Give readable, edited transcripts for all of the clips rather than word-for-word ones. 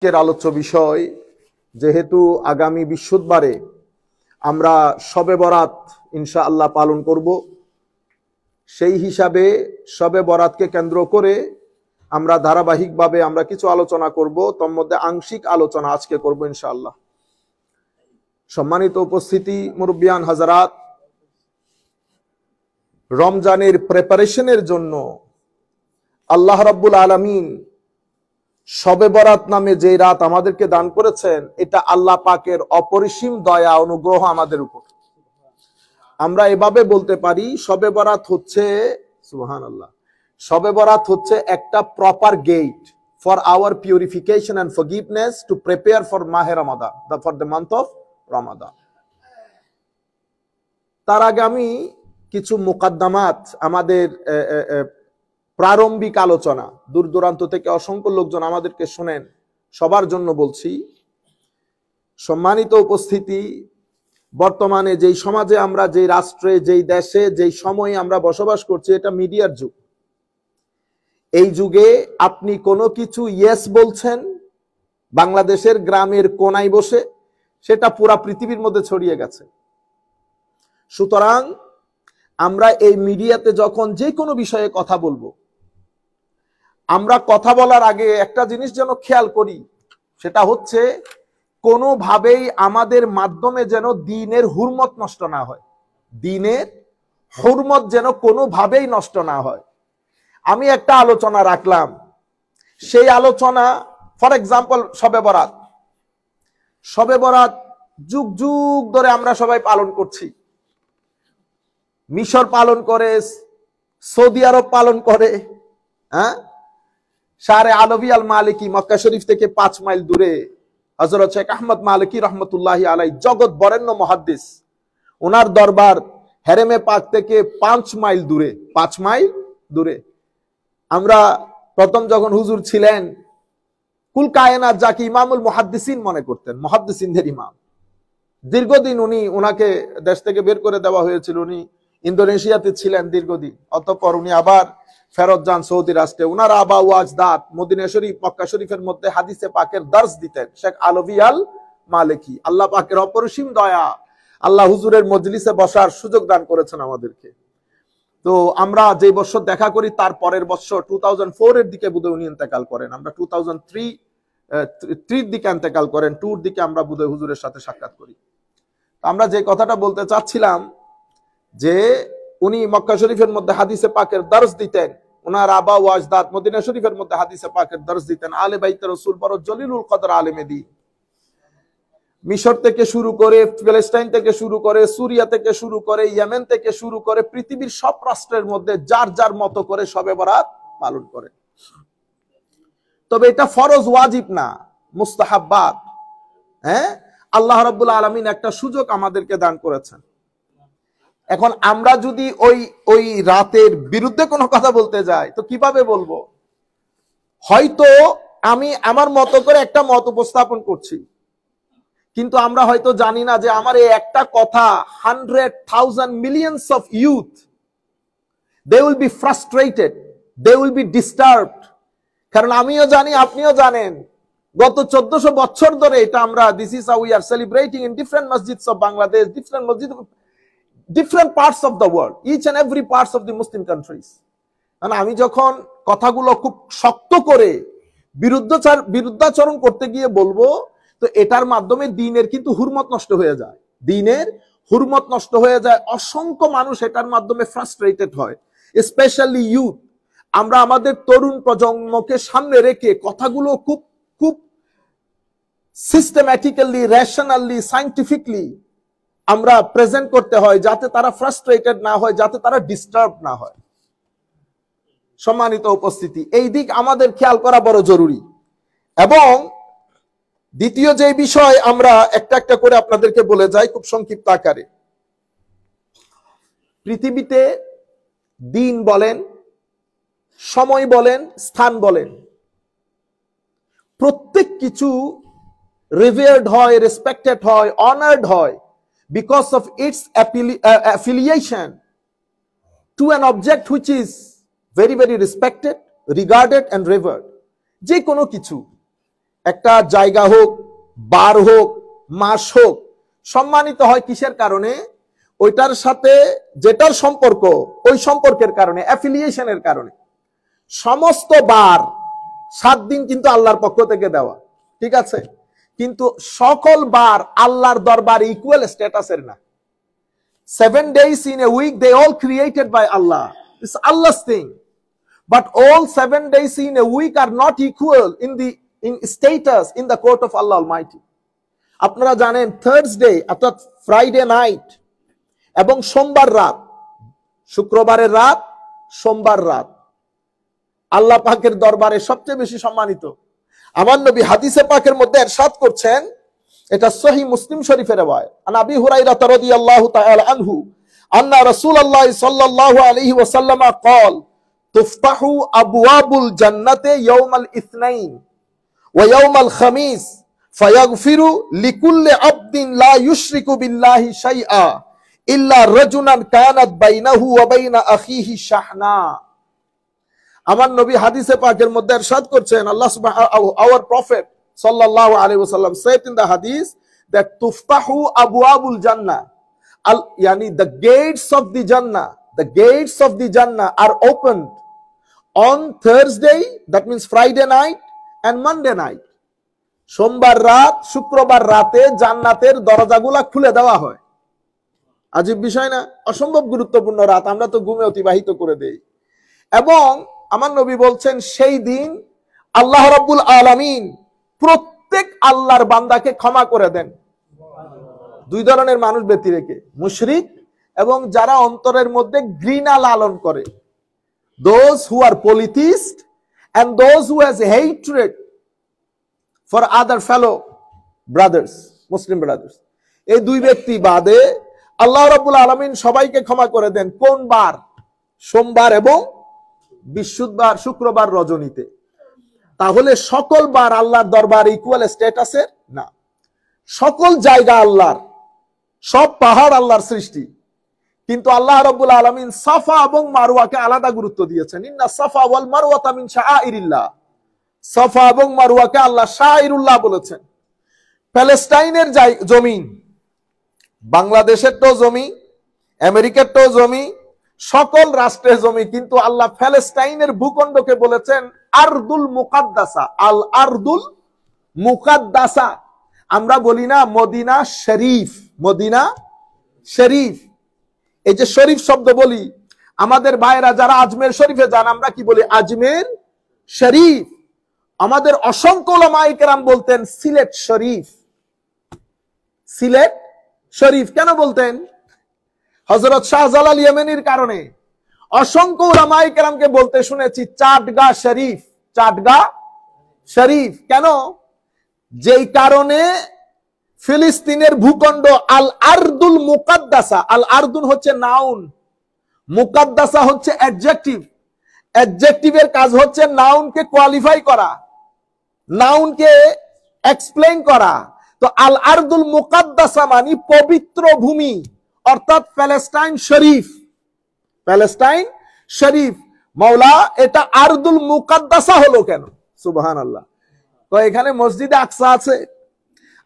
আজকের আলোচ্য বিষয়, যেহেতু আগামী বৃহস্পতিবারে আমরা শবে বরাত ইনশাআল্লাহ পালন করব, সেই হিসাবে শবে বরাতকে কেন্দ্র করে আমরা ধারাবাহিকভাবে আমরা কিছু আলোচনা করব। তোর মধ্যে আংশিক আলোচনা আজকে করব ইনশাআল্লাহ। সম্মানিত উপস্থিতি, মুরব্বিয়ান হাজারাত, রমজানের প্রিপারেশনের জন্য আল্লাহ রাব্বুল আলামিন শবে বরাত নামে যে রাত আমাদেরকে দান করেছেন, এটা আল্লাহ পাকের অপরিসীম দয়া অনুগ্রহ আমাদের উপর। আমরা এভাবে বলতে পারি, শবে বরাত হচ্ছে, সুবহানাল্লাহ, শবে বরাত হচ্ছে একটা proper gate for our purification and forgiveness to prepare for মাহে Ramadan, for the month of Ramadan. তার আগে আমি কিছু মুকাদ্দামাত, আমাদের প্রারম্ভিক আলোচনা, দূর দূরান্ত থেকে অসংখ্য লোকজন আমাদেরকে শোনেন, সবার জন্য বলছি। সম্মানিত উপস্থিতি, বর্তমানে যেই সমাজে আমরা, যেই রাষ্ট্রে, যেই দেশে, যেই সময়ে আমরা বসবাস করছি, এটা মিডিয়ার যুগ। এই যুগে আপনি কোনো কিছু ইয়েস বলছেন বাংলাদেশের গ্রামের কোনায় বসে, সেটা পুরা পৃথিবীর মধ্যে ছড়িয়ে গেছে। সুতরাং আমরা এই মিডিয়াতে যখন যে কোনো বিষয়ে কথা বলবো, আমরা কথা বলার আগে একটা জিনিস যেন খেয়াল করি, সেটা হচ্ছে কোনোভাবেই আমাদের মাধ্যমে যেন দ্বীনের হুরমত নষ্ট না হয়। দ্বীনের হুরমত যেন কোনোভাবেই নষ্ট না হয়। আমি একটা আলোচনা রাখলাম, সেই আলোচনা, ফর এক্সাম্পল, শবে বরাত। শবে বরাত যুগ যুগ ধরে আমরা সবাই পালন করছি। মিশর পালন করে, সৌদি আরব পালন করে, হ্যাঁ, শারে আলভী আল মালিকি মক্কা শরীফ থেকে 5 মাইল দূরে হযরত শেখ আহমদ মালিকি রহমতুল্লাহি আলাইহি, জগৎ বরেণ্য মুহাদ্দিস, ওনার দরবার হেরেমে পাক থেকে 5 মাইল দূরে, 5 মাইল দূরে। আমরা প্রথম যখন হুজুর ছিলেন, কুল কায়নাত যাকে ইমামুল মুহাদ্দিসিন মনে করতেন, মুহাদ্দিসিনদের ইমাম, দীর্ঘদিন ওনাকে দেশ থেকে বের করে দেওয়া হয়েছিল। উনি ইন্দোনেশিয়াতে ছিলেন দীর্ঘদিন, অতঃপর উনি আবার ফেরত যান সৌদি রাষ্ট্রে। উনার আবা ওয়াজদাদ মদিনা শরীফ, মক্কা শরীফের মধ্যে হাদিসে পাকের দর্শ দিতেন শেখ আলভী আল মালিকি। আল্লাহ পাকের অপরিসীম দয়া, আল্লাহ হুজুরের মজলিসে বসার সুযোগ দান করেছেন আমাদেরকে। তো আমরা যে বছর দেখা করি, তার পরের বছর 2004 এর দিকে বোধহয় উনি ইন্তেকাল করেন। আমরা 2003 দিকে ইন্তেকাল করেন, 2 দিকে আমরা বোধহয় হুজুরের সাথে সাক্ষাৎ করি। আমরা যে কথাটা বলতে চাচ্ছিলাম, যে উনি মক্কা শরীফের মধ্যে হাদিসে পাকের দর্শ দিতেন, ওনার আবা ওয়াজদাদ মদিনা শরীফের মধ্যে হাদিসে পাকের দর্শ দিতেন। আলে বাইতে রাসূল বড় জলিলুল কদর আলেমে দ্বীন। মিশর থেকে শুরু করে, প্যালেস্টাইন থেকে শুরু করে, সুরিয়া থেকে শুরু করে, ইয়েমেন থেকে শুরু করে, পৃথিবীর সব রাষ্ট্রের মধ্যে যার যার মতো করে শবে বরাত পালন করে। তবে এটা ফরজ, ওয়াজিব না, মুস্তাহাব্বাত। হ্যাঁ, আল্লাহ রাব্বুল আলামিন একটা সুযোগ আমাদেরকে দান করেছেন। এখন আমরা যদি ওই রাতের বিরুদ্ধে কোনো কথা বলতে যাই, তো কিভাবে বলবো? হয়তো আমি আমার মতো করে একটা মত উপস্থাপন করছি, কিন্তু আমরা হয়তো জানি না যে আমার এই একটা কথা 100,000 millions of youth, they will be frustrated, they will be disturbed। কারণ আমিও জানি, আপনিও জানেন, গত 1400 বছর ধরে এটা আমরা, this is how we are celebrating in different masjids of Bangladesh, different parts of the world, each and every parts of the Muslim countries। মানে আমি যখন কথাগুলো খুব শক্ত করে বিরুদ্ধাচরণ করতে গিয়ে বলবো, তো এটার মাধ্যমে দ্বীনের কিন্তু হুরমত নষ্ট হয়ে যায়, দ্বীনের হুরমত নষ্ট হয়ে যায়। অসংখ্য মানুষ এটার মাধ্যমে ফ্রাস্ট্রেটেড হয়, স্পেশালি ইউথ। আমরা আমাদের তরুণ প্রজন্মকে সামনে রেখে কথাগুলো খুব খুব সিস্টেম্যাটিক্যালি, রেশনালি, সায়েন্টিফিকলি আমরা প্রেজেন্ট করতে হয়, যাতে তারা ফ্রাস্ট্রেটেড না হয়, যাতে তারা ডিস্টার্ব না হয়। সম্মানিত উপস্থিতি, এই দিক আমাদের খেয়াল করা বড় জরুরি। এবং দ্বিতীয় যে বিষয়, আমরা একটা একটা করে আপনাদেরকে বলে যাই খুব সংক্ষিপ্ত আকারে। পৃথিবীতে দিন বলেন, সময় বলেন, স্থান বলেন, প্রত্যেক কিছু রিভার্ড হয়, রেসপেক্টেড হয়, অনার্ড হয় because of its affiliation to an object which is very very respected, regarded and revered। যে কোনো কিছু একটা জায়গা হোক, বার হোক, মাস হোক, সম্মানিত হয় কিসের কারণে? ওইটার সাথে যেটার সম্পর্ক, ওই সম্পর্কের কারণে, অ্যাফিলিয়েশনের কারণে। সমস্ত বার 7 দিন কিন্তু আল্লাহর পক্ষ থেকে দেওয়া, ঠিক আছে, কিন্তু সকল বার আল্লাহর দরবারে ইকুয়াল স্ট্যাটাসের না। 7 days in a week, they all created by Allah. It's Allah's thing. But all 7 days in a week are not equal in status in the court of Allah Almighty. আপনারা জানেন থার্সডে অর্থাৎ Friday night এবং সোমবার রাত, শুক্রবারের রাত, সোমবার রাত আল্লাহ পাকের দরবারে সবচেয়ে বেশি সম্মানিত। আমার নবী হাদিসে পাকের মধ্যে ইরশাদ করছেন, এটা সহিহ মুসলিম শরীফের riwayat, আন আবি হুরায়রা রাদিয়াল্লাহু তাআলা আনহু আন্না রাসূলুল্লাহ সাল্লাল্লাহু আলাইহি ওয়াসাল্লাম قال তুফতাহু আবওয়াবুল জান্নাতি ইয়াউমাল ইসনাইন ওয়া ইয়াউমাল খামিস ফায়াগফিরু লিকুল্লি আবদিন লা ইউশরিকু বিল্লাহি শাইআ ইল্লা রাজুলান কানাত বাইনাহু ওয়া বাইনা আখিহি শাহনা। আমার নবী হাদিসে পাকের মধ্যে ইরশাদ করছেন, আল্লাহ সুবহানাহু, our prophet sallallahu alaihi wasallam said in the hadith that tuftahu abwabul jannah, yani the gates of the jannah are opened on Thursday, that means Friday night and Monday night. সোমবার রাত, শুক্রবার রাতে জান্নাতের দরজাগুলা খুলে দেওয়া হয়। আজীব বিষয় না? অসম্ভব গুরুত্বপূর্ণ রাত, আমরা তো ঘুমে অতিবাহিত করে দেই। এবং আমার নবী বলছেন সেই দিন আল্লাহ রাব্বুল আলামিন প্রত্যেক আল্লাহর বান্দাকে ক্ষমা করে দেন। 2 ধরনের মানুষ ব্যতী রেখে, মুশরিক এবং যারা অন্তরের মধ্যে ঘৃণা লালন করে, those who are polytheists and those who has hatred for other fellow brothers, Muslim brothers, এই 2 ব্যক্তি বাদে আল্লাহ রাব্বুল আলামিন সবাইকে ক্ষমা করে দেন। কোন বার? সোমবার এবং বৃহস্পতিবার, শুক্রবার রজনীতে। তাহলে সকল বার আল্লাহর দরবার ইকুয়াল স্ট্যাটাসের না। সকল জায়গা আল্লাহর, সব পাহাড় আল্লাহর সৃষ্টি, কিন্তু আল্লাহ রাব্বুল আলামিন সাফা এবং মারওয়াকে আলাদা গুরুত্ব দিয়েছেন। ইন্না সাফা ওয়াল মারওয়াতা মিন শাআইরিল্লাহ, সাফা এবং মারওয়াকে আল্লাহ শাআইরুল্লাহ বলেছেন। প্যালেস্টাইনের জমি, বাংলাদেশের তো জমি, আমেরিকার তো জমি, সকল রাষ্ট্রের জমি, কিন্তু আল্লাহ প্যালেস্টাইনের ভূখণ্ডকে বলেছেন আরদুল মুকাদ্দাসা, আল আরদুল মুকাদ্দাসা। আমরা বলি না মদিনা শরীফ, মদিনা শরীফ, এই যে শরীফ শব্দ বলি, আমাদের ভাইরা যারা আজমের শরীফে যান, আমরা কি বলি? আজমের শরীফ। আমাদের অসংখ্য উলামায়ে কেরাম বলতেন সিলেট শরীফ, সিলেট শরীফ। কেন বলতেন? হযরত শাহজালাল ইয়েমেনির কারণে। অসংখ্য উলামায়ে কেরামকে বলতে শুনেছি চাটগা শরীফ, চাটগা শরীফ। কেন? যেই কারণে ফিলিস্তিনের ভূখণ্ড আল আরদুল মুকাদ্দাসা, আল আরদুন হচ্ছে নাউন, মুকাদ্দাসা হচ্ছে অ্যাডজেক্টিভ। অ্যাডজেক্টিভের কাজ হচ্ছে নাউনকে কোয়ালিফাই করা, নাউনকে এক্সপ্লেইন করা। তো আল আরদুল মুকাদ্দাসা মানে পবিত্র ভূমি, অর্থাৎ প্যালেস্টাইন শরীফ, প্যালেস্টাইন শরীফ। মাওলা এটা আরদুল মুকাদ্দাসা হলো কেন? সুবহানাল্লাহ। তো এখানে মসজিদে আকসা আছে,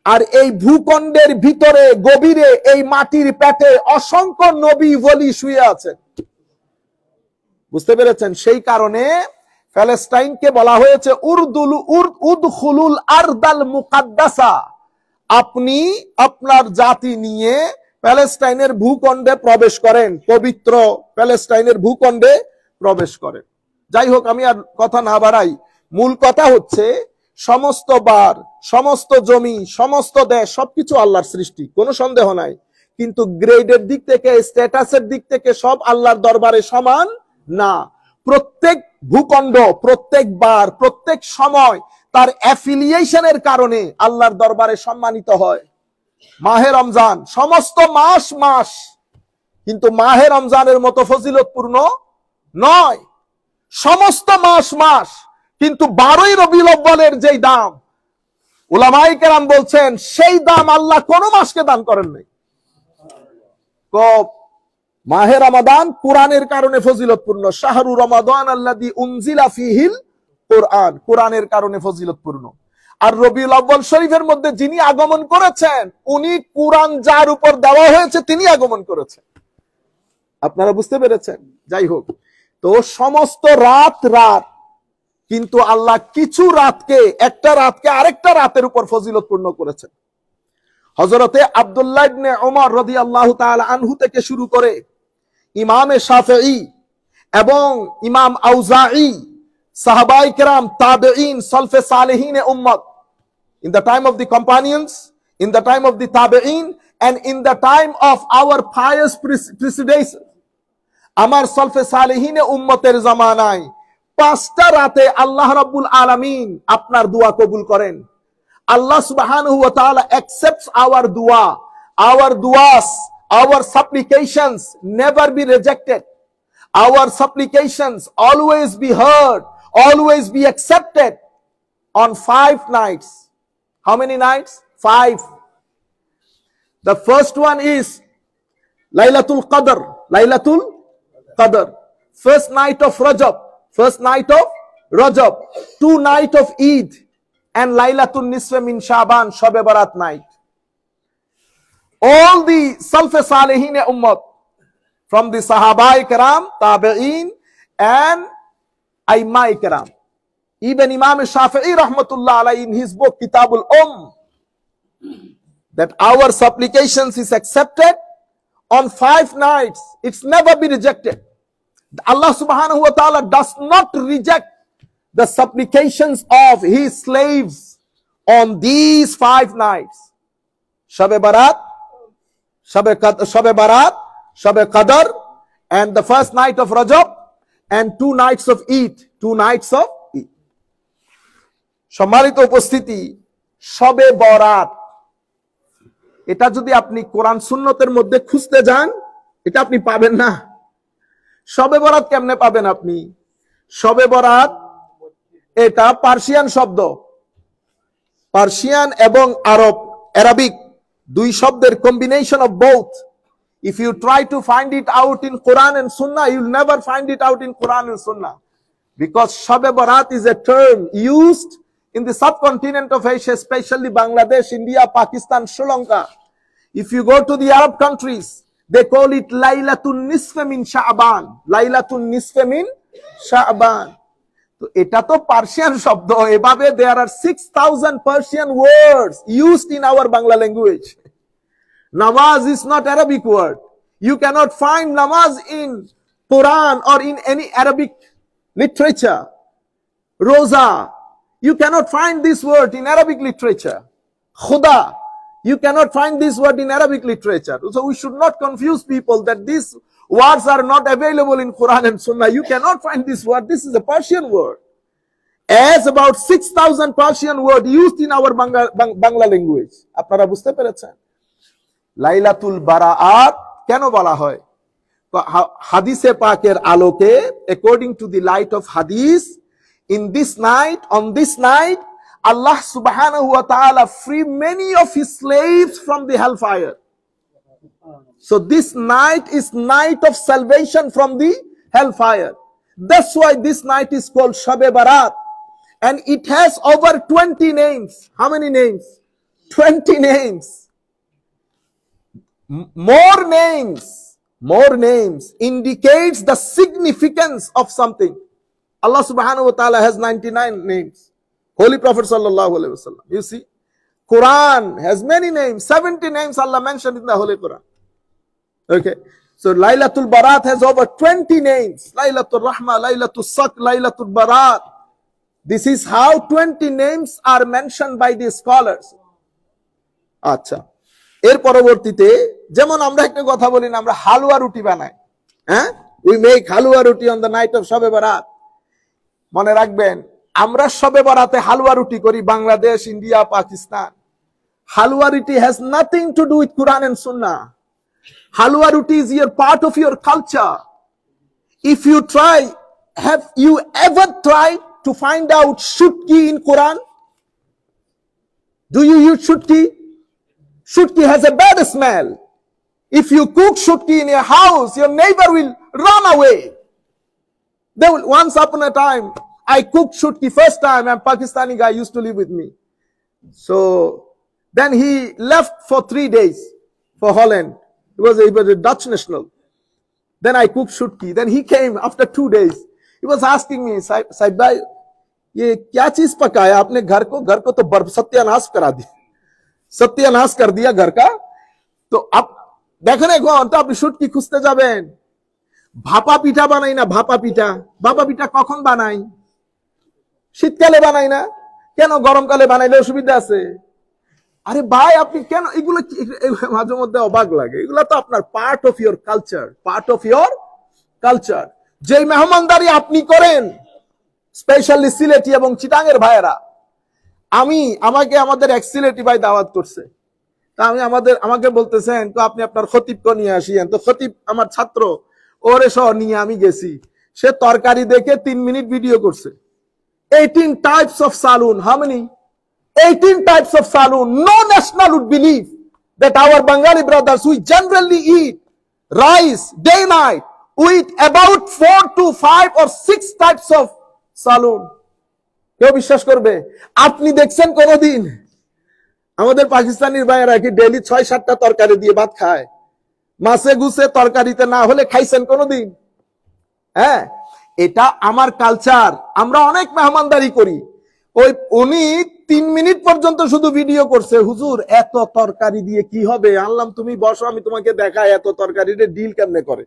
আর এই ভূখণ্ডের ভিতরে গভীরে এই মাটির পেটে অসংখ্য নবী ওলি শুয়ে আছেন। বুঝতে পেরেছেন? সেই কারণে প্যালেস্টাইনকে বলা হয়েছে উদখুলুল আরদাল মুকাদ্দাসা, আপনি আপনার জাতি নিয়ে প্যালেস্টাইনের ভূখণ্ডে প্রবেশ করেন, পবিত্র প্যালেস্টাইনের ভূখণ্ডে প্রবেশ করেন। যাই হোক, আমি আর কথা না বাড়াই, মূল কথা হচ্ছে সমস্ত বার, সমস্ত জমি, সমস্ত দেশ সবকিছু আল্লাহর সৃষ্টি, কোনো সন্দেহ নাই। কিন্তু গ্রেডের দিক থেকে, স্ট্যাটাসের দিক থেকে সব আল্লাহর দরবারে সমান না। প্রত্যেক ভূখণ্ড, প্রত্যেক বার, প্রত্যেক সময় তার অ্যাফিলিয়েশনের কারণে আল্লাহর দরবারে সম্মানিত হয়। মাহে রমজান সমস্ত মাস মাস, কিন্তু মাহে রমজানের মতো ফজিলতপূর্ণ নয়। সমস্ত মাস মাস, কিন্তু 12ই রবিউল আউয়ালের যেই দাম, উলামায়ে কেরাম বলছেন সেই দাম আল্লাহ কোন মাসকে দান করেন নাই। মাহে রমাদান কোরআনের কারণে ফজিলতপূর্ণ, শাহরু রমাদান আল্লাযী উনজিলা ফীহিল কোরআন, কোরআনের কারণে ফজিলতপূর্ণ। আর রবিউল আউয়াল শরীফের মধ্যে যিনি আগমন করেছেন উনি কুরআন যার উপর দেওয়া হয়েছে তিনি আগমন করেছেন। আপনারা বুঝতে পেরেছেন? যাই হোক, তো সমস্ত রাত, কিন্তু আল্লাহ কিছু রাতকে, একটা রাতকে আরেকটা রাতের উপর ফজিলতপূর্ণ করেছেন। হযরতে আব্দুল্লাহ ইবনে ওমর রাদিয়াল্লাহু তাআলা আনহু থেকে শুরু করে ইমামে শাফিঈ এবং ইমাম আউজাঈ, সাহাবায়ে কেরাম, তাবেঈন, সালফে সালেহিন উম্মত, in the time of the companions, in the time of the tabe'in, and in the time of our pious predecessors, আমার সালফে সালেহিন উম্মতের জামানায় 5টা রাতে আল্লাহ রাব্বুল আলামিন আপনার দোয়া কবুল করেন। Allah subhanahu wa ta'ala accepts our dua. Our duas, our supplications never be rejected. Our supplications always be heard, always be accepted on 5 nights. How many nights? 5. The first one is Laylatul Qadr. Laylatul Qadr. First night of Rajab. First night of Rajab. 2 night of Eid. And Laylatul Nisfa min Shaban, Shab-e Barat night. All the Salaf Salihin Ummah, from the Sahabai Karam, Tabi'in, and Aimai Karam. Even Imam Shafi'i Rahmatullah Alayhi in his book Kitabul that our supplications is accepted on 5 nights. It's never be rejected. Allah subhanahu wa ta'ala does not reject the supplications of his slaves on these 5 nights. Shab-e Barat, Shab-e Qadr, and the first night of Rajab, and 2 nights of Eid. 2 nights of Eid. সম্মানিত উপস্থিতি, শবে বরাত, এটা যদি আপনি কোরআন সুন্নতের মধ্যে খুঁজতে যান, এটা আপনি পাবেন না। শবে বরাত কেমনে পাবেন আপনি? শবে বরাত এটা পার্সিয়ান শব্দ, পার্সিয়ান এবং Arabic, দুই শব্দের combination of both. If you try to find it out in Quran and Sunnah, you'll never find it out in Quran and Sunnah, because Shab-e Barat is a term used in the subcontinent of Asia, especially Bangladesh, India, Pakistan, Sri Lanka. If you go to the Arab countries, they call it Laylatul Nisfa min Sha'ban. Laylatul Nisfa min Sha'ban. So এটা তো Persian শব্দ। এভাবে there are 6,000 Persian words used in our Bangla language. Namaz is not Arabic word. You cannot find namaz in Quran or in any Arabic literature. Roza, you cannot find this word in Arabic literature. Khuda, you cannot find this word in Arabic literature. So we should not confuse people that these words are not available in Quran and Sunnah. You cannot find this word. This is a Persian word. As about 6,000 Persian words used in our Bangla language. আপনারা বুঝতে পেরেছেন? লাইলাতুল বারাআত কেন বলা হয়? হাদিসে পাকের আলোকে, according to the light of hadith, in this night, on this night, Allah subhanahu wa ta'ala free many of his slaves from the hellfire. So this night is night of salvation from the hellfire. That's why this night is called Shab-e Barat. And it has over 20 names. How many names? 20 names. More names indicates the significance of something. Allah subhanahu wa ta'ala has 99 names. Holy Prophet sallallahu alaihi wasallam. You see, Quran has many names. 70 names Allah mentioned in the Holy Quran. Okay. So Laylatul Barat has over 20 names. Laylatul Rahma, Laylatul Sak, Laylatul Barat. This is how 20 names are mentioned by the scholars. আচ্ছা, এর পরবর্তীতে যেমন আমরা একটা কথা বলি না, আমরা হালুয়া রুটি বানাই, হ্যাঁ, we make হালুয়া রুটি on the night of Shab-e Barat. মনে রাখবেন, আমরা শবে বরাতে হালুয়া রুটি করি বাংলাদেশ, ইন্ডিয়া, পাকিস্তান। হালুয়া রুটি has nothing to do with Quran and Sunnah. Halwa roti is your part of your culture. If you try, have you ever tried to find out shutki in Quran? Do you use shutki? Shutki has a bad smell. If you cook shutki in your house, your neighbor will run away. They will, once upon a time, I cooked shutki first time, and Pakistani guy used to live with me. So then he left for 3 days for Holland. He was a Dutch national. Then I cooked shutki. Then he came after 2 days. He was asking me, Saib bhai, ये क्या चीज पकाया आपने घर को तो बर्फ सत्यानाश करा दी, सत्यानाश कर दिया घर का। तो अब দেখেন এখন তো আপনি শুটকি খুঁজতে যাবেন, ভাপা পিঠা বানাই না, ভাপা পিঠা কখন বানাই? শীতকালে বানাই না, কেন গরমকালে বানাইলে অসুবিধা আছে? আরে ভাই আপনি কেন এগুলো, মাঝে মধ্যে অবাক লাগে, এগুলো তো আপনার পার্ট অফ ইওর কালচার। যেই মেহমানদারি আপনি করেন, স্পেশালি সিলেটি এবং চিটাঙের ভাইয়েরা, আমাকে আমাদের এক সিলেটি ভাই দাওয়াত করছে, তা আমাকে বলতেছেন তো আপনি আপনার খতিবকে নিয়ে আসিয়েন। তো খতিব আমার ছাত্র, ওরে সহ নিয়ে আমি গেছি, সে তরকারি দেখে 3 মিনিট ভিডিও করছে। 18 types of saloon. How many? 18 types of saloon. No national would believe that our Bengali brothers, we generally eat rice day night, we eat about 4 to 5 or 6 types of saloon. কেউ বিশ্বাস করবে? আপনি দেখছেন কোনদিন আমাদের পাকিস্তানির ভাইয়েরা কি ডেইলি 6-7টা তরকারি দিয়ে ভাত খায়? মাছে গুছে তরকারিতে না হলে খাইছেন কোনদিন? হ্যাঁ, এটা আমার কালচার। আমরা অনেক মেহমানদারি করি। উনি 3 মিনিট পর্যন্ত শুধু ভিডিও করছে, হুজুর এত তরকারি দিয়ে কি হবে? আনলাম তুমি বসো, আমি তোমাকে দেখাই এত তরকারিতে ডিল কেমনে করে।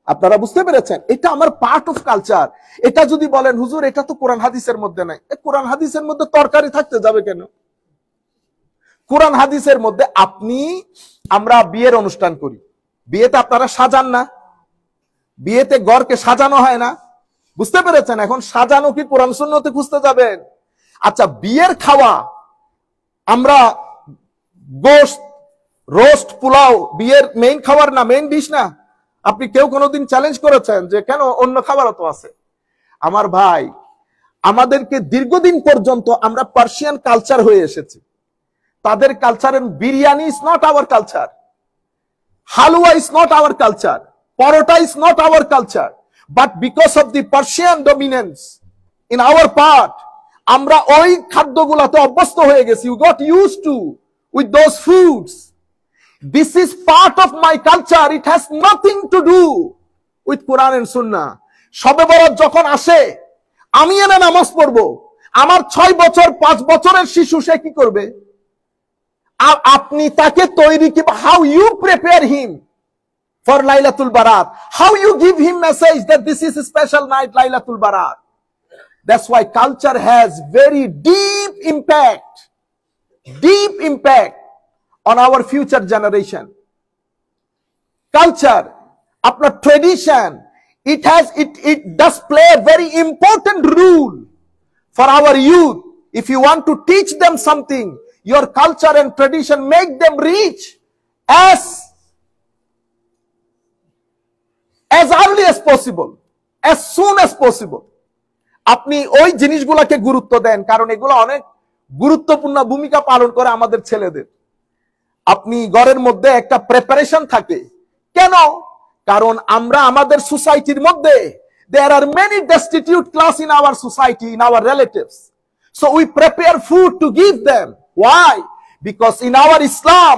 আপনারা বুঝতে পেরেছেন? এটা আমার পার্ট অফ কালচার। এটা যদি বলেন হুজুর এটা তো কোরআন হাদিসের মধ্যে নাই, কোরআন হাদিসের মধ্যে তরকারি থাকতে যাবে কেন? কোরআন হাদিসের মধ্যে আমরা বিয়ের অনুষ্ঠান করি, বিয়েতে আপনারা সাজান না, বিয়েতে ঘরকে সাজানো হয় না, বুঝতে পেরেছেন? এখন সাজানো কি কোরআন সুন্নতে খুঁজতে যাবেন? আচ্ছা, বিয়ের খাওয়া, আমরা গোশত, রোস্ট, পোলাও বিয়ের মেইন খাবার না, মেইন ডিশ না? আপনি কেউ কোনোদিন চ্যালেঞ্জ করেছেন যে কেন অন্য খাবারও তো আছে? আমার ভাই, আমাদেরকে দীর্ঘদিন পর্যন্ত আমরা পার্সিয়ান কালচার হয়ে এসেছি। তাদের কালচারের biryani is not our culture, halwa is not our culture, paratha is not our culture, but because of the Persian dominance in our part, আমরা ওই খাদ্যগুলাতে অভ্যস্ত হয়ে গেছি। We got used to with those foods. This is part of my culture. It has nothing to do with Quran and Sunnah. শবে বরাত যখন আসে, আমি এনে নামাজ পড়বো, আমার 6 বছর 5 বছরের শিশু সে কি করবে? আপনি তাকে তৈরি কি, how you prepare him for Laylatul Barat, how you give him message that this is a special night, Laylatul Barat. That's why culture has very deep impact on our future generation. Culture, apna tradition, it does play a very important role for our youth. If you want to teach them something, your culture and tradition make them reach as early as possible, as soon as possible. আপনি ওই জিনিসগুলোকে গুরুত্ব দেন, কারণ এগুলো অনেক গুরুত্বপূর্ণ ভূমিকা পালন করে আমাদের ছেলেদের। আপনি ঘরের মধ্যে একটা প্রিপারেশন থাকে, কেন? কারণ আমরা আমাদের সোসাইটির মধ্যে there are many destitute class in our society, in our relatives, so we prepare food to give them. Why? Because in our Islam,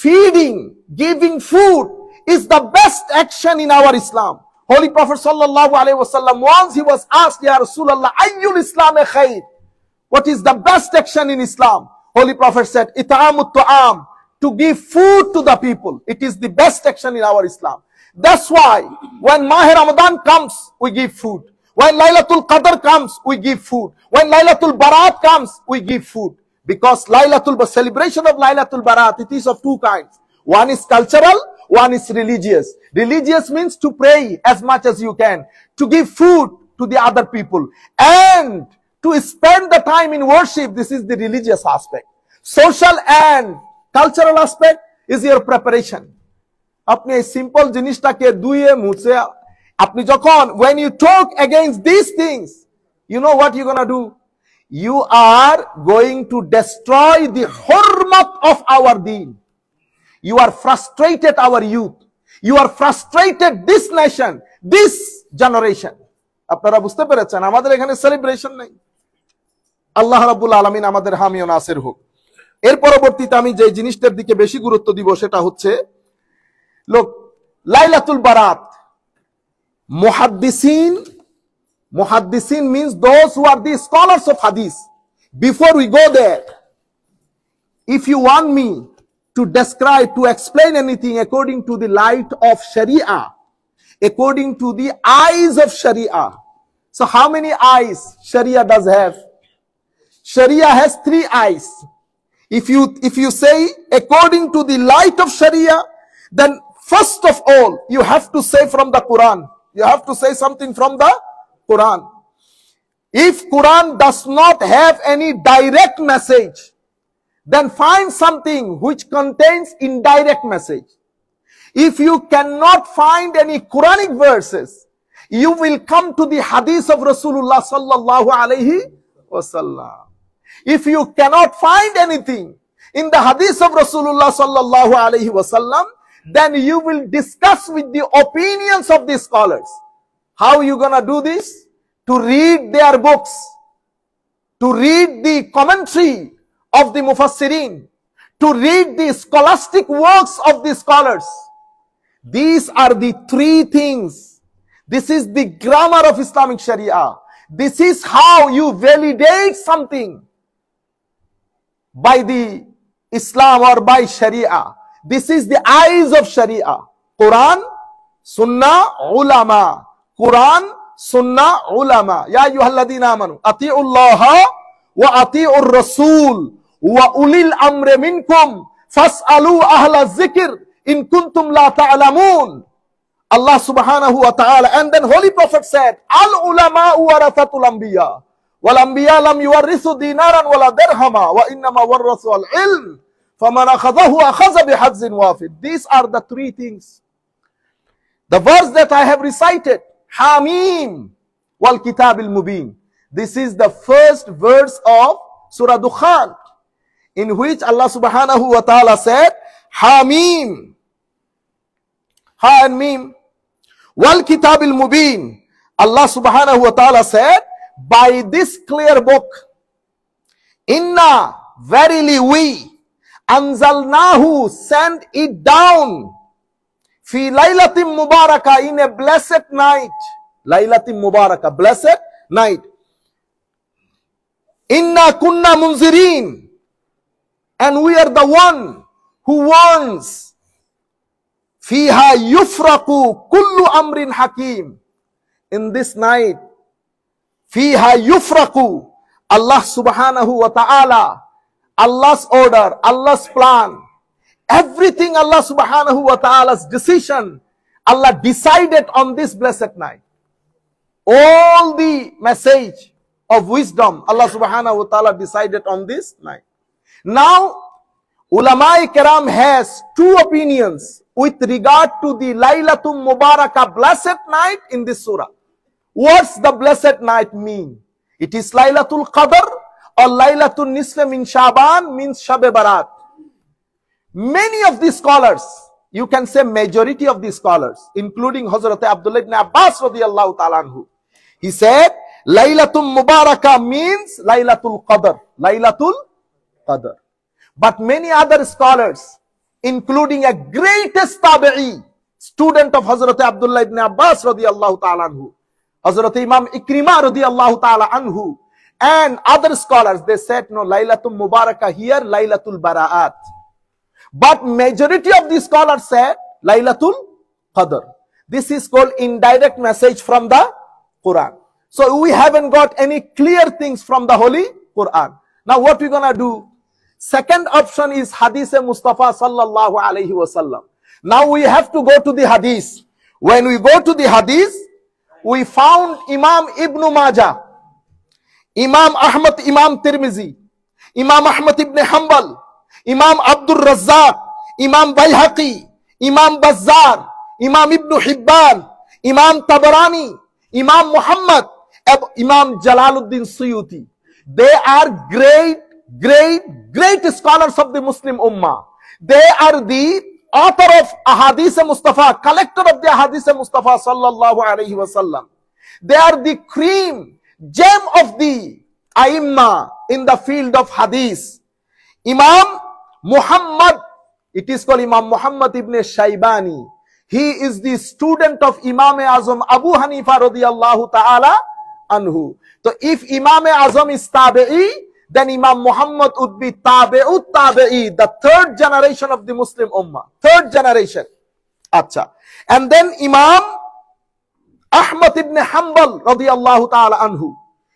feeding, giving food is the best action in our Islam. Holy Prophet sallallahu alaihi wasallam, once he was asked, Ya Rasulullah, ayyul Islam khair? What is the best action in Islam? Holy Prophet said, it'amut ta'am, to give food to the people. It is the best action in our Islam. That's why when Mahr Ramadan comes, we give food. When Laylatul Qadr comes, we give food. When Laylatul Barat comes, we give food. Because celebration of Laylatul Barat, it is of 2 kinds. One is cultural, one is religious. Religious means to pray as much as you can, to give food to the other people, and to spend the time in worship. This is the religious aspect. Social and cultural aspect is your preparation. আপনি এই simple জিনিসটাকে ধুয়ে মুছে, আপনি যখন when you talk against these things, you know what you're gonna do? You are going to destroy the hurmat of our deen. You are frustrated our youth. You are frustrated this nation, this generation. আপনারা বুঝতে পেরেছেন? আমাদের এখানে celebration নেই, আল্লাহ রাব্বুল আলামিন আমাদের হামি ও নাসির হোক। এর পরবর্তীতে আমি যে জিনিসটার দিকে বেশি গুরুত্ব দিব সেটা হচ্ছে লোক লাইলাতুল বারাত। Muhaddisin means those who are the scholars of hadith. Before we go there, if you want me to describe, to explain anything according to the light of Sharia, according to the eyes of Sharia. So how many eyes Sharia does have? Sharia has 3 eyes. If you say according to the light of Sharia, then first of all you have to say from the Quran. You have to say something from the Quran. If Quran does not have any direct message, then find something which contains indirect message. If you cannot find any Quranic verses, you will come to the hadith of Rasulullah sallallahu alaihi wasallam. If you cannot find anything in the hadith of Rasulullah sallallahu alaihi wasallam, then you will discuss with the opinions of the scholars. How are you gonna do this? To read their books, to read the commentary of the Mufassirin, to read the scholastic works of the scholars. These are the 3 things. This is the grammar of Islamic Sharia. This is how you validate something by the Islam or by Sharia. This is the eyes of Sharia. Quran, Sunnah, Ulama. Quran, Sunnah, Ulama. Ya ayyuhalladhina amanu ati'ullaha wa ati'ur rasul wa ulil amri minkum fas'alu ahla zikr in kuntum la ta'lamun. Allah subhanahu wa ta'ala, and then Holy Prophet said, al ulama warathatul anbiya wal anbiya lam yuwarrithu dinaran wala dirhama wa innama warrathu al ilm faman akhadhahu akhadha bihadzin wafid. These are the 3 things. The verse that I have recited, Hamim wal kitab al mubin, this is the first verse of Surah Dukhan, in which Allah subhanahu wa ta'ala said, Hamim, Ha and Mim, wal kitab al mubin. Allah subhanahu wa ta'ala said, by this clear book, Inna, verily we, Anzalnahu, send it down, Fi laylatin mubarakah, in a blessed night. Laylatin mubarakah, blessed night. Inna kunna munzirin, and we are the one who warns. Fiha yufraqu kullu amrin hakim. In this night, Fiha yufraqu, Allah subhanahu wa ta'ala, Allah's order, Allah's plan, everything Allah subhanahu wa ta'ala's decision, Allah decided on this blessed night. All the message of wisdom, Allah subhanahu wa ta'ala decided on this night. Now, Ulama-i Kiram has 2 opinions with regard to the Laylatul Mubarakah, blessed night in this surah. What's the blessed night mean? It is Laylatul Qadr or Laylatul Nisfa min Shaban, means Shab-e Barat. Many of the scholars, you can say majority of the scholars, including Hazrat Abdullah ibn Abbas radiyallahu ta'ala anhu, he said, Laylatul Mubarakah means Laylatul Qadr. Laylatul Qadr. But many other scholars, including a greatest tabi'i, student of Hazrat Abdullah ibn Abbas radiyallahu ta'ala anhu, Hazrat Imam Ikrimah radiyallahu ta'ala anhu, and other scholars, they said, no, Laylatul Mubarakah here, Laylatul Bara'at. But majority of the scholars said Laylatul Qadr. This is called indirect message from the Quran. So we haven't got any clear things from the Holy Quran. Now what we're gonna do? Second option is Hadith Mustafa sallallahu alaihi wasallam. Now we have to go to the Hadith. When we go to the Hadith, we found Imam Ibn Majah, Imam Ahmad, Imam Tirmizi, Imam Ahmad ibn Hanbal, Imam Abdul Razzaq, Imam Bayhaqi, Imam Bazzar, Imam Ibn Hibban, Imam Tabarani, Imam Muhammad, Imam Jalaluddin Suyuti. They are great scholars of the Muslim Ummah. They are the author of Ahadith Mustafa, collector of the Ahadith Mustafa sallallahu alaihi wasallam. They are the cream, gem of the Aimma in the field of hadith. Imam Muhammad, it is called Imam Muhammad ibn Shaybani. He is the student of Imam Azam Abu Hanifa radiyallahu ta'ala anhu. So if Imam Azam is Tabi'i, then Imam Muhammad would be Tabi'ut Tabi'i, the third generation of the Muslim Ummah. Third generation. Acha. And then Imam Ahmad ibn Hanbal radiyallahu ta'ala anhu.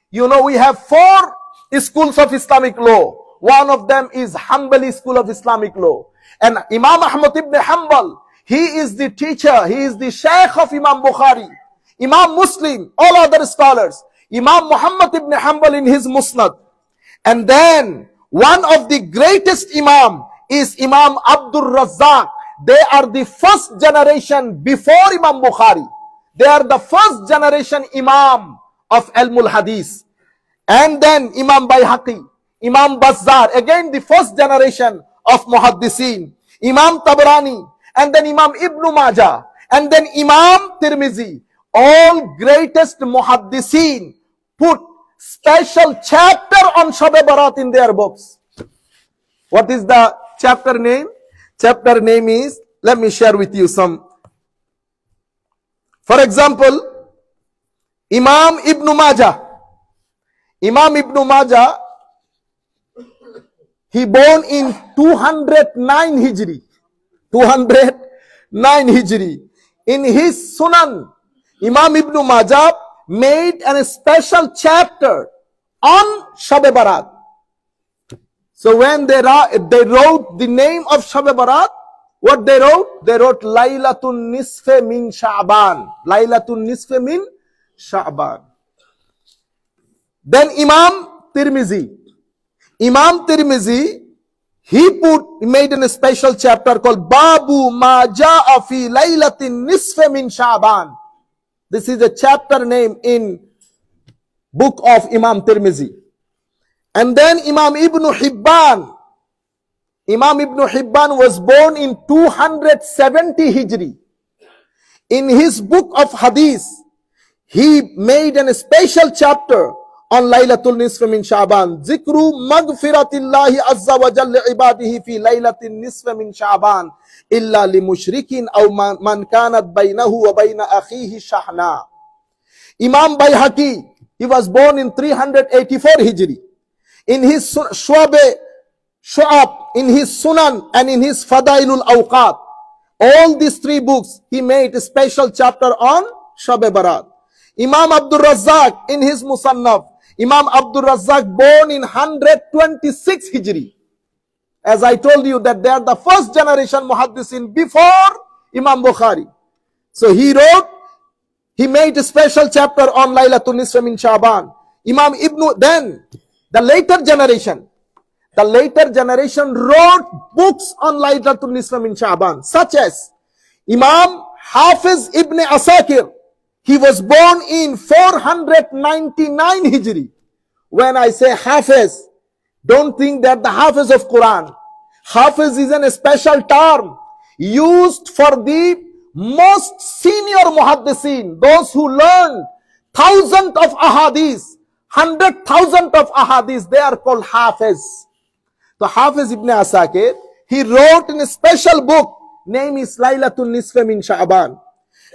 You know, we have 4 schools of Islamic law. One of them is Hanbali school of Islamic law. And Imam Ahmad ibn Hanbal, he is the teacher, he is the Shaykh of Imam Bukhari, Imam Muslim, all other scholars. Imam Muhammad ibn Hanbal in his Musnad. And then one of the greatest Imam is Imam Abdul Razzaq. They are the first generation before Imam Bukhari. They are the first generation Imam of Ilmul Hadith. And then Imam Bayhaqi, Imam Bazzar, again the first generation of Muhaddithin, Imam Tabarani, and then Imam Ibn Majah, and then Imam Tirmizi. All greatest Muhaddithin put special chapter on Shab-e Barat in their books. What is the chapter name? Chapter name is, let me share with you some. For example, Imam Ibn Majah. Imam Ibn Majah, he born in 209 Hijri. 209 Hijri. In his Sunan, Imam Ibn Majah made a special chapter on Shab-e Barat. So when they wrote the name of Shab-e Barat, what they wrote? They wrote Laylatun Nisfe min Sha'ban. Laylatun Nisfe min Sha'ban. Then Imam Tirmizi. Imam Tirmizi, he made a special chapter called Babu Ma Ja'a fi Laylatin Nisfe min Sha'ban. This is a chapter name in book of Imam Tirmizi. And then Imam Ibn Hibban. Imam Ibn Hibban was born in 270 Hijri. In his book of Hadith, he made a special chapter on Laylatul Nisf min Sha'ban. Zikru maghfiratillahi azza wa jalla ibadihi fi Laylatin Nisf min Sha'ban illa li mushrikin aw man kanat baynahu wa bayna akhihi shahna. Imam Bayhaqi, he was born in 384 Hijri. In his Shu'ab, in his Sunan, and in his Fadailul Awqat, all these 3 books, he made a special chapter on Shab-e Barat. Imam Abdul Razzaq, in his Musannaf, Imam Abdul Razzaq born in 126 Hijri. As I told you that they are the first generation Muhaddisin before Imam Bukhari. So he made a special chapter on Laylatul Nisf min Sha'ban. Then the later generation wrote books on Laylatul Nisf min Sha'ban, such as Imam Hafiz ibn Asakir. He was born in 499 Hijri. When I say Hafiz, don't think that the Hafiz of Quran. Hafiz is a special term used for the most senior Muhaddisin, those who learn thousands of ahadith, 100,000 of ahadith, they are called Hafiz. So Hafiz ibn Asakir, he wrote in a special book, name is Laylatul Nisf min Sha'ban.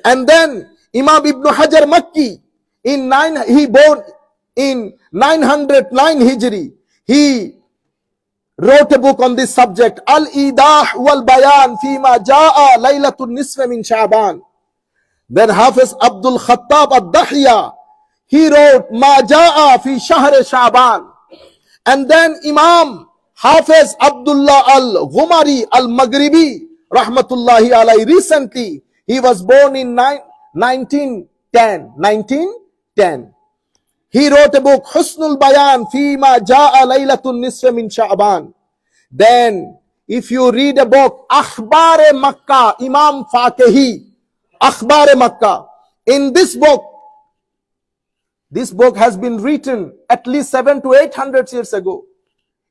And then Imam Ibn Hajar Makki, he born in 909 Hijri. He wrote a book on this subject, Al-Idah wal-Bayan fima ja'a Laylatul Nisf min Sha'ban. Then Hafiz Abdul Khattab al-Dahya, he wrote Ma Ja'a fi Shahr Sha'ban. And then Imam Hafiz Abdullah al-Ghumari al-Maghribi, rahmatullahi alayhi, recently, he was born in 1910. He wrote a book, Husnul Bayan Fima Ja'a Laylatul Nisf min Sha'ban. Then, if you read a book, Akhbar-e Makkah, Imam Faqihi, Akhbar-e Makkah. In this book has been written at least 700 to 800 years ago.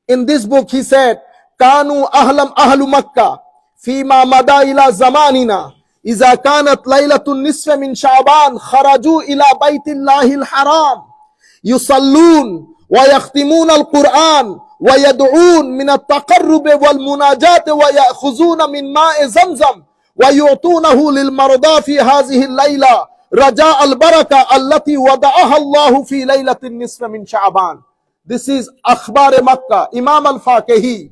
In this book, he said, Kanu ahlu Makkah, Fima mada ila zamanina. إذا كانت ليلة النصف من شعبان خرجوا إلى بيت الله الحرام يصلون ويختمون القرآن ويدعون من التقرب والمناجاة ويأخذون من ماء زمزم ويعطونه للمرضى في هذه الليلة رجاء البركة التي وضعها الله في ليلة النصف من شعبان. This is Akhbar Makkah. Imam al-Faqihi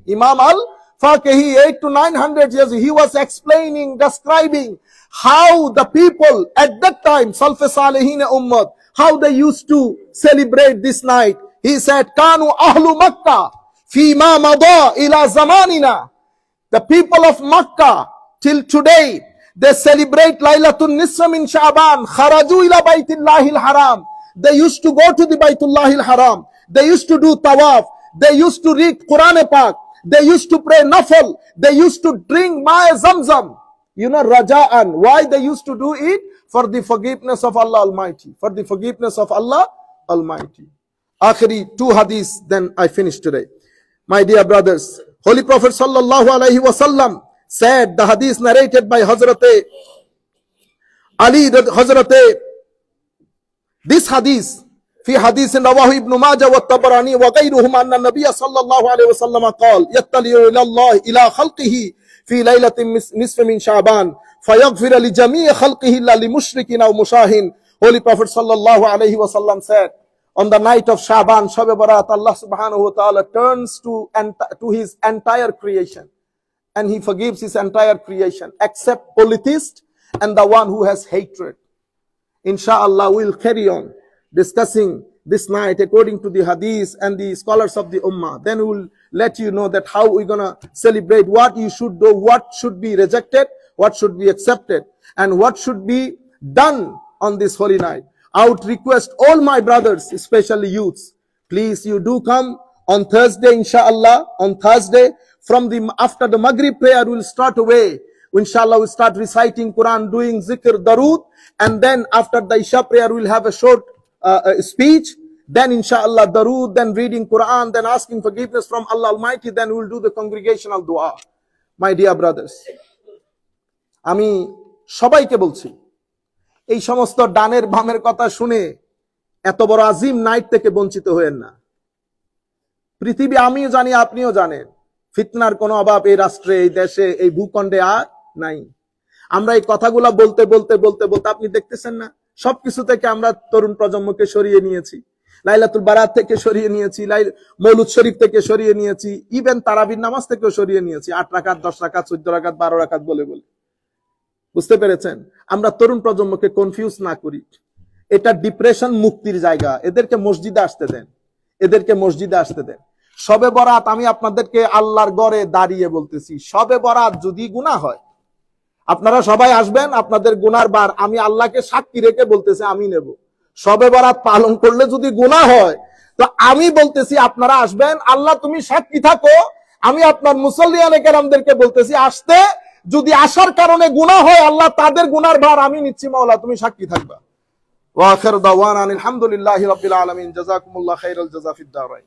800 to 900 years, he was explaining, describing how the people at that time, Salaf Salihin Ummah, how they used to celebrate this night. He said, Kanu ahlu Makkah fima mada ila zamanina. The people of Makkah till today, they celebrate Laylatul Nisfa min Sha'ban. Kharaju ila Baytullahil Haram. They used to go to the Baytullahil Haram. They used to do tawaf. They used to read Quran Pak. They used to pray nafal. They used to drink Ma'a Zamzam. You know, Raja'an. Why they used to do it? For the forgiveness of Allah Almighty. For the forgiveness of Allah Almighty. Akhiri 2 hadiths, then I finish today. My dear brothers, Holy Prophet sallallahu alaihi wasallam said, the hadith narrated by Hazrat Ali, that Hazrat, this hadith, في حديث رواه ابن ماجه والطبراني وغيرهما أن النبي صلى الله عليه وسلم قال يطلع إلى الله إلى خلقه في ليلة نصف من شعبان فيغفر لجميع خلقه إلا لمشرك أو مشاهن. Holy Prophet صلى الله عليه وسلم said, on the night of Shaban, Shab Barat, Allah subhanahu wa ta'ala turns to his entire creation and he forgives his entire creation except polytheist and the one who has hatred. Inshallah, we'll carry on discussing this night according to the hadith and the scholars of the ummah. Then we will let you know that how we're gonna celebrate, what you should do, what should be rejected, what should be accepted, and what should be done on this holy night. I would request all my brothers, especially youths, please you do come on Thursday, inshallah. On Thursday, after the Maghrib prayer, we'll start away. Inshallah, we'll start reciting Quran, doing zikr, darood, and then after the Isha prayer, we'll have a short speech, then inshallah darood, then reading Quran, then asking forgiveness from Allah Almighty, then we'll do the congregational dua. My dear brothers, আমি সবাইকে বলছি, এই সমস্ত ডানের বামের কথা শুনে এত বড় আজিম নাইট থেকে বঞ্চিত হয়েন না। পৃথিবী আমিও জানি, আপনিও জানেন, ফিতনার কোনো অভাব এই রাষ্ট্রে, এই দেশে, এই ভূখণ্ডে আর নাই। আমরা এই কথাগুলা বলতে বলতে বলতে বলতে আপনি দেখতেছেন না, সবকিছু থেকে আমরা তরুণ প্রজন্মকে সরিয়ে নিয়েছি, লাইলাতুল বারাত থেকে সরিয়ে নিয়েছি, মৌলুদ শরীফ থেকে সরিয়ে নিয়েছি, ইভেন তারাবির নামাজ থেকেও সরিয়ে নিয়েছি, 8 রাকাত 10 রাকাত 14 রাকাত 12 রাকাত বলে বলে। বুঝতে পেরেছেন? আমরা তরুণ প্রজন্মকে কনফিউজ না করি। এটা ডিপ্রেশন মুক্তির জায়গা, এদেরকে মসজিদে আসতে দেন, এদেরকে মসজিদে আসতে দেন। শবে বরাত আমি আপনাদেরকে আল্লাহর ঘরে দাঁড়িয়ে বলতেছি, শবে বরাত যদি গুনাহ হয়, আপনারা সবাই আসবেন, আপনাদের গুনার বার আমি আল্লাহকে সাক্ষী রেখে বলতেছি আমি নেব। শবে বরাত পালন করলে যদি গুনাহ হয়, তো আমি বলতেছি আপনারা আসবেন, আল্লাহ তুমি সাক্ষী থাকো, আমি আপনার মুসল্লিয়ানে কেরামদেরকে বলতেছি আসতে, যদি আসার কারণে গুনাহ হয়, আল্লাহ তাদের গুনার ভার আমি নিচ্ছি, মাওলা তুমি সাক্ষী থাকবা। ওয়া আখিরু দাওয়ানা আলহামদুলিল্লাহি রাব্বিল আলামিন। জাযাকুমুল্লাহু খাইরাল জাযা ফিদ দারাইন।